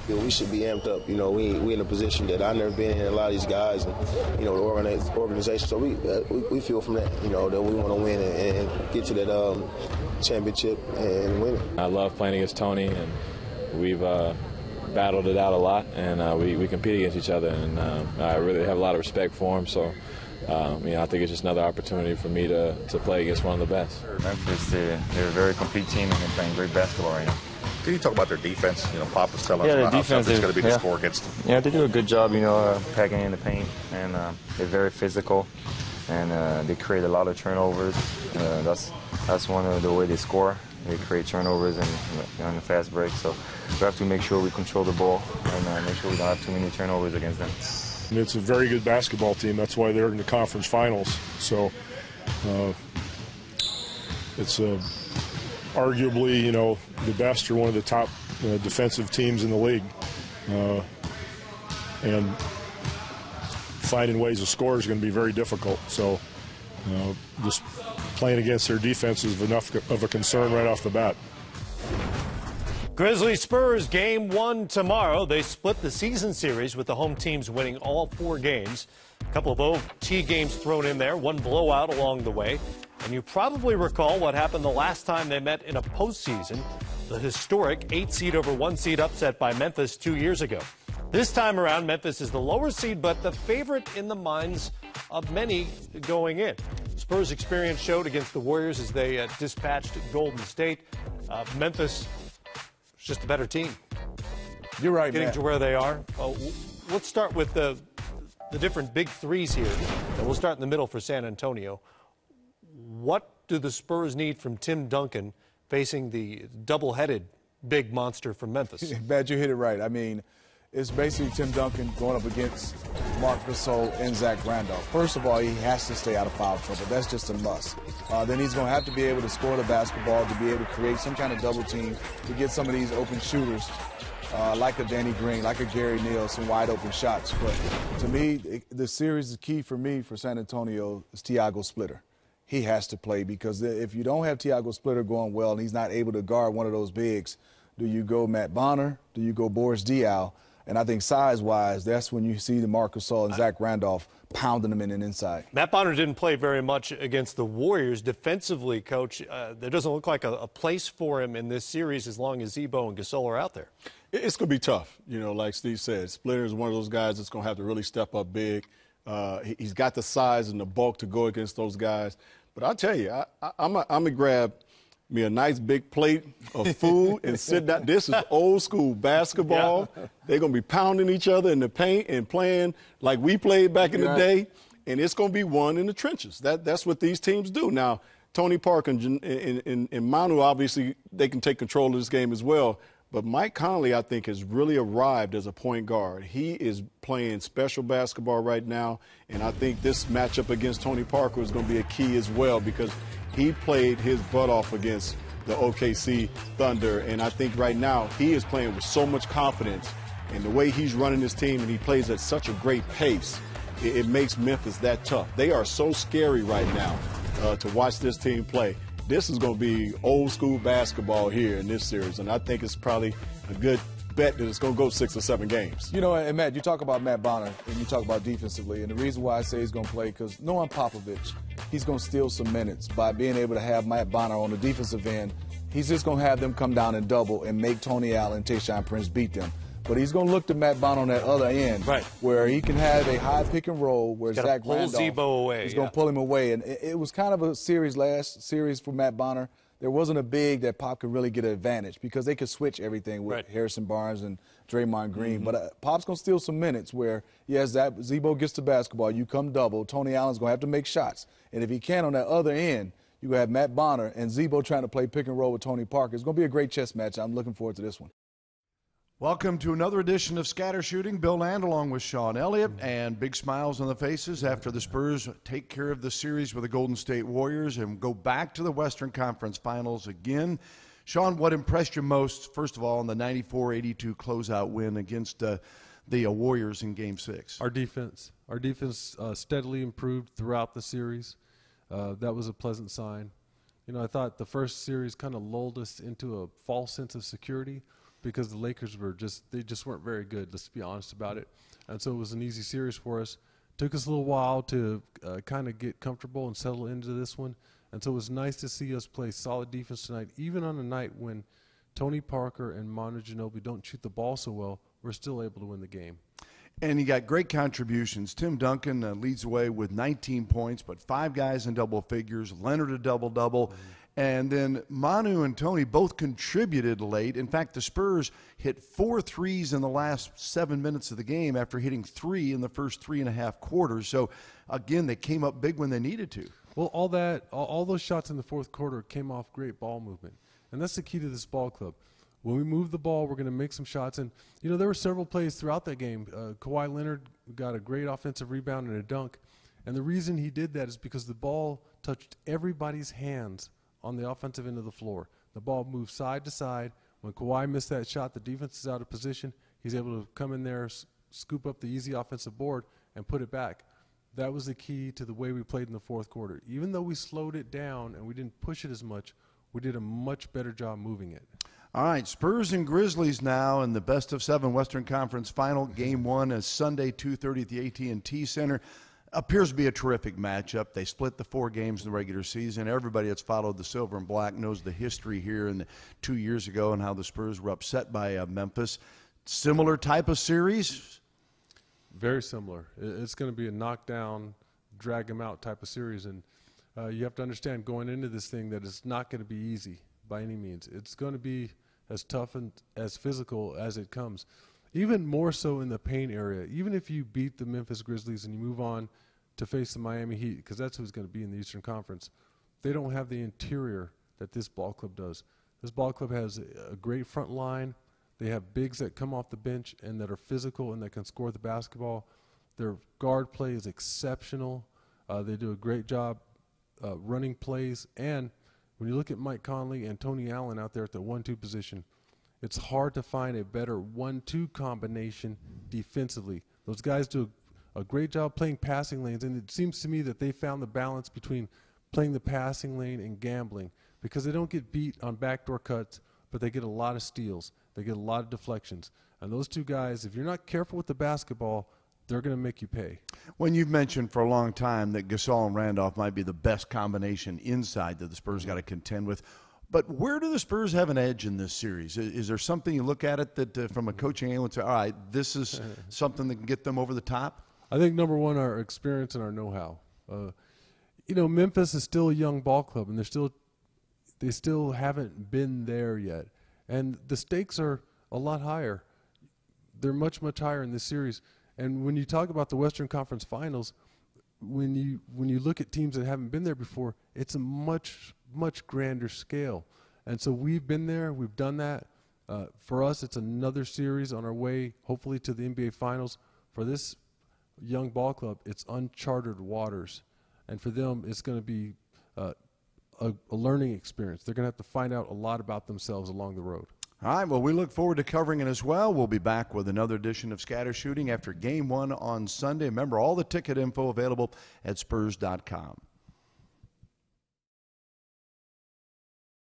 we should be amped up. You know, we in a position that I've never been in. A lot of these guys, and you know, the organization. So we feel from that, you know, that we want to win and get to that championship and win it. I love playing against Tony, and we've battled it out a lot, and we compete against each other, and I really have a lot of respect for him. So, you know, I think it's just another opportunity for me to play against one of the best. Memphis, they're a very complete team, and they're playing great basketball right now. Can you talk about their defense? You know, Pop was telling us the about how defense tough it's going to be to score against them. Yeah, they do a good job, you know, packing in the paint, and they're very physical, and they create a lot of turnovers. That's one of the way they score. They create turnovers and on the fast break. So we have to make sure we control the ball and make sure we don't have too many turnovers against them. And it's a very good basketball team. That's why they're in the conference finals. So it's arguably, you know, the best or one of the top defensive teams in the league. And finding ways to score is going to be very difficult. So just playing against their defense is enough of a concern right off the bat. Grizzlies Spurs game 1 tomorrow. They split the season series with the home teams winning all 4 games. A couple of OT games thrown in there, one blowout along the way. And you probably recall what happened the last time they met in a postseason, the historic 8-seed over 1-seed upset by Memphis 2 years ago. This time around, Memphis is the lower seed, but the favorite in the minds of many going in. Spurs experience showed against the Warriors as they dispatched Golden State. Memphis is just a better team. You're right, getting Matt. to where they are. Let's start with the different big threes here. And we'll start in the middle for San Antonio. What do the Spurs need from Tim Duncan facing the double-headed big monster from Memphis? Bad, you hit it right. I mean, it's basically Tim Duncan going up against Marc Gasol and Zach Randolph. First of all, he has to stay out of foul trouble. That's just a must. Then he's going to have to be able to score the basketball, to be able to create some kind of double team, to get some of these open shooters, like a Danny Green, like a Gary Neal, some wide open shots. But to me, the series is key for me for San Antonio is Tiago Splitter. He has to play, because if you don't have Tiago Splitter going well and he's not able to guard one of those bigs, do you go Matt Bonner? Do you go Boris Diaw? And I think size-wise, that's when you see the Marc Gasol and Zach Randolph pounding them in and inside. Matt Bonner didn't play very much against the Warriors. Defensively, Coach, there doesn't look like a place for him in this series as long as Zebo and Gasol are out there. It's going to be tough. You know, like Steve said, Splitter is one of those guys that's going to have to really step up big. He's got the size and the bulk to go against those guys. But I'll tell you, I'm going to grab me a nice big plate of food and sit down. This is old school basketball. Yeah. They're going to be pounding each other in the paint and playing like we played back in the day. And it's going to be won in the trenches. That's what these teams do. Now, Tony Parker and Manu, obviously, they can take control of this game as well. But Mike Conley, I think, has really arrived as a point guard. He is playing special basketball right now, and I think this matchup against Tony Parker is going to be a key as well, because he played his butt off against the OKC Thunder, and I think right now he is playing with so much confidence, and the way he's running his team, and he plays at such a great pace, it makes Memphis that tough. They are so scary right now to watch this team play. This is going to be old school basketball here in this series, and I think it's probably a good bet that it's going to go 6 or 7 games. You know, and Matt, you talk about Matt Bonner, and you talk about defensively, and the reason why I say he's going to play, because knowing Popovich, he's going to steal some minutes by being able to have Matt Bonner on the defensive end. He's just going to have them come down and double and make Tony Allen and Tayshaun Prince beat them. But he's going to look to Matt Bonner on that other end, where he can have a high pick and roll, where Zach Randolph is going to pull him away. And it was kind of a last series for Matt Bonner. There wasn't a big that Pop could really get an advantage, because they could switch everything with Harrison Barnes and Draymond Green. But Pop's going to steal some minutes where, yes, Zebo gets the basketball, you come double. Tony Allen's going to have to make shots. And if he can on that other end, you have Matt Bonner and Zebo trying to play pick and roll with Tony Parker. It's going to be a great chess match. I'm looking forward to this one. Welcome to another edition of Scatter Shooting. Bill Land along with Sean Elliott, and big smiles on the faces after the Spurs take care of the series with the Golden State Warriors and go back to the Western Conference Finals again. Sean, what impressed you most, first of all, in the 94-82 closeout win against the Warriors in Game 6? Our defense. Our defense steadily improved throughout the series. That was a pleasant sign. You know, I thought the first series kind of lulled us into a false sense of security. because the Lakers they just weren't very good, let's be honest about it. And so it was an easy series for us. Took us a little while to kind of get comfortable and settle into this one. And so it was nice to see us play solid defense tonight, even on a night when Tony Parker and Manu Ginobili don't shoot the ball so well. We're still able to win the game. And he got great contributions. Tim Duncan leads the way with 19 points, but 5 guys in double figures. Leonard a double-double. And then Manu and Tony both contributed late. In fact, the Spurs hit 4 threes in the last 7 minutes of the game after hitting 3 in the first 3.5 quarters. So, again, they came up big when they needed to. Well, all those shots in the fourth quarter came off great ball movement. And that's the key to this ball club. When we move the ball, we're going to make some shots. And, you know, there were several plays throughout that game. Kawhi Leonard got a great offensive rebound and a dunk. And the reason he did that is because the ball touched everybody's hands on the offensive end of the floor. The ball moved side to side. When Kawhi missed that shot, the defense is out of position. He's able to come in there, scoop up the easy offensive board, and put it back. That was the key to the way we played in the fourth quarter. Even though we slowed it down and we didn't push it as much, we did a much better job moving it. All right, Spurs and Grizzlies now in the best-of-7 Western Conference Final. Game 1 is Sunday, 2:30 at the AT&T Center. Appears to be a terrific matchup. They split the 4 games in the regular season. Everybody that's followed the Silver and Black knows the history here and 2 years ago and how the Spurs were upset by Memphis. Similar type of series? Very similar. It's going to be a knockdown, drag them out type of series. And you have to understand going into this thing that it's not going to be easy by any means. It's going to be as tough and as physical as it comes. Even more so in the paint area. Even if you beat the Memphis Grizzlies and you move on to face the Miami Heat, because that's who's going to be in the Eastern Conference, they don't have the interior that this ball club does. This ball club has a great front line. They have bigs that come off the bench and that are physical and that can score the basketball. Their guard play is exceptional. They do a great job running plays. And when you look at Mike Conley and Tony Allen out there at the 1-2 position, it's hard to find a better 1-2 combination defensively. Those guys do a great job playing passing lanes, and it seems to me that they found the balance between playing the passing lane and gambling because they don't get beat on backdoor cuts, but they get a lot of steals. They get a lot of deflections. And those two guys, if you're not careful with the basketball, they're going to make you pay. When you've mentioned for a long time that Gasol and Randolph might be the best combination inside that the Spurs got to contend with, but where do the Spurs have an edge in this series? Is there something you look at it that from a coaching angle, say, all right, this is something that can get them over the top? I think number one, our experience and our know-how. You know, Memphis is still a young ball club, and they still haven't been there yet. And the stakes are a lot higher. They're much, much higher in this series. And when you talk about the Western Conference Finals, when you look at teams that haven't been there before, it's a much, much grander scale. And so we've been there. We've done that. For us, it's another series on our way, hopefully, to the NBA Finals. For this young ball club, it's uncharted waters. And for them, it's going to be a learning experience. They're going to have to find out a lot about themselves along the road. All right, well, we look forward to covering it as well. We'll be back with another edition of Scatter Shooting after Game 1 on Sunday. Remember, all the ticket info available at Spurs.com.